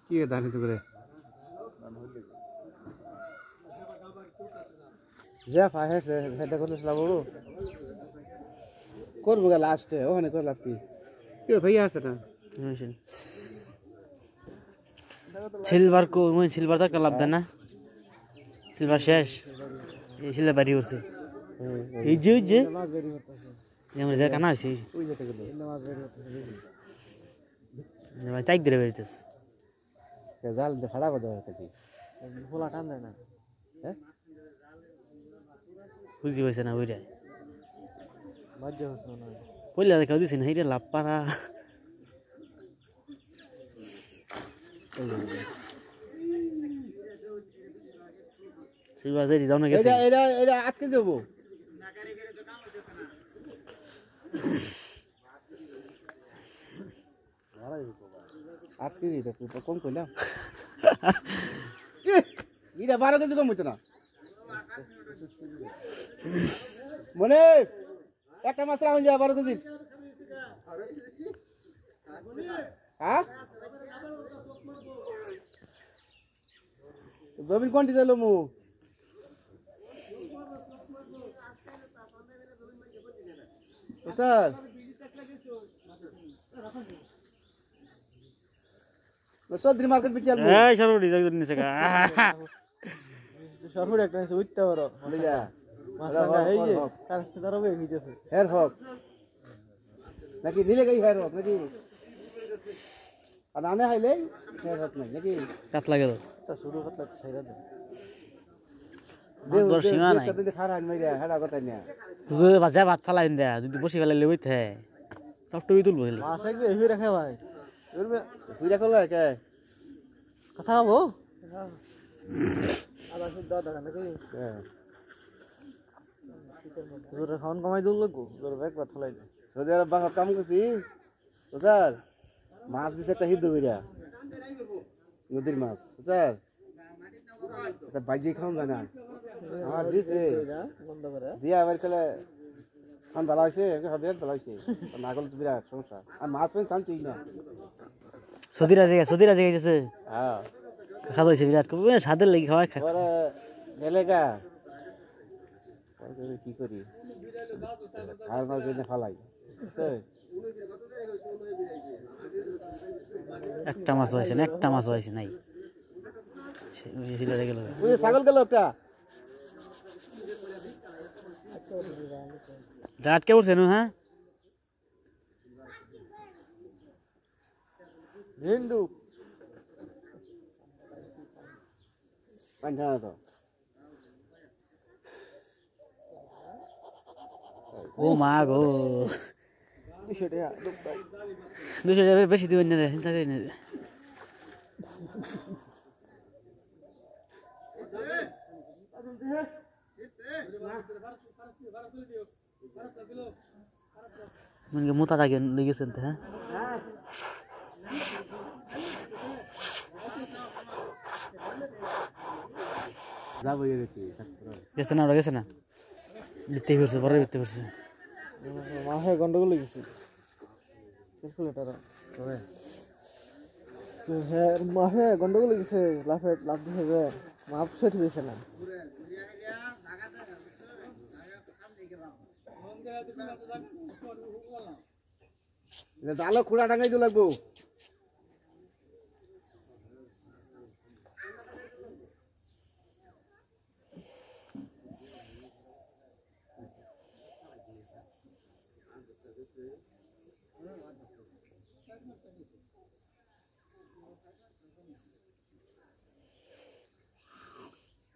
কি দানি তো করে যা ফাহে হেডা করতে লাভ করবো গা লাস্টে ওখানে করে লাভ কি ভাইয়া আসছে না সিলভার কো সিলভার তো লাভ দেয় না সিলভার শেষ এই সিলভার বাড়ি করছে এই যে আমরা যা কানা আছে ওই যেতে গেল ভাই টাইক ধরে বেরিতেছে জাল ফাড়া বাদ হয় কি খোলা টান দেয় না হ্যাঁ বুঝতে পারছে না ওইটাই মজা হচ্ছে না পয়লা দেখা দিছে না এটা লাভ পারা সিলভার দেরি দাও না গেছে এটা আটকে দেবো আটকে দিতে তুই কম কইলাম এটা 12 কেজি কম হইতো না মনে একটা মাছ রাখুন যা 12 কেজি হ্যাঁ জমিন কোনটি চাইলো মু স্যার চৌধুরী মার্কেট বিকে আলবো এই সরবড়ি যাই নিছে গা সরবড়ি একটা নিছে উঠতে পারো বলে যা মাছটা এই যে কাছে ধরবে হইতেছে হেয়ার হক নাকি নিলে গই হেয়ার হক নাকি আর আনে হাইলে হেয়ার হক নাই নাকি কাটলা গেল তা শুরু করতে ছাইরা দে দে সীমা নাই কত খারা আন মাইরা হেডা কথা না যে বাজা ভাত ফালাই দেয়া যদি বসি ফেলাইলে হইতে টপটই তুলবো হেলে মাছ একদম এভি রাখা ভাই ধরবে তুই রাখো না কে কথা খাবো আদা সুদ্ধ দাদা নাকি হ্যাঁ তোর খাওন কমাই দিল লাগো তোর ব্যাগ ভাত ফেলাই দে সৌদি আরব বাসা কাম করছি তো স্যার মাছ দিছে একটা হিদ্ধ কইরা নদীর মাছ স্যার এটা বাইজি খাওন জানা আমার দিছে বন্ধ করে দিয়া আবার কলে আন ভালো হইছে হবে ভালো হইছে না গেল তো বিরাট সমস্যা আর মাছ পেন শান্তি না সদিরা যাইতেছে হ্যাঁ খাওয়া হইছে বিরাট কবে সাদের লাগি খাওয়া খা পরে গেলেগা কি করি আর মাছ জন্য ফালাই একটা মাছ হইছে নাই সিলভার গেল ওই ছাগল গেল একটা দাঁত কে উঠছে হ্যাঁ হিন্দু পাঞ্জানা তো ও মা গো 200 টাকা 200 টাকা বেশি দিবেন না রে চিন্তা করি না মানে মোটা লাগে লেগেছেন তো হ্যাঁ যাবো গেছে না গেছে না বিতে করছে বড় বিতে করছে মাহে গন্ডগোল গেছে ক্যালকুলেটর হ্যাঁ মাহে গন্ডগোল গেছে লাভ দিছে যে মাপ সেট হইছে না জালো খুঁড়া টাঙাই দিও লাগবো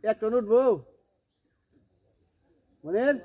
এক টন উঠবো মনের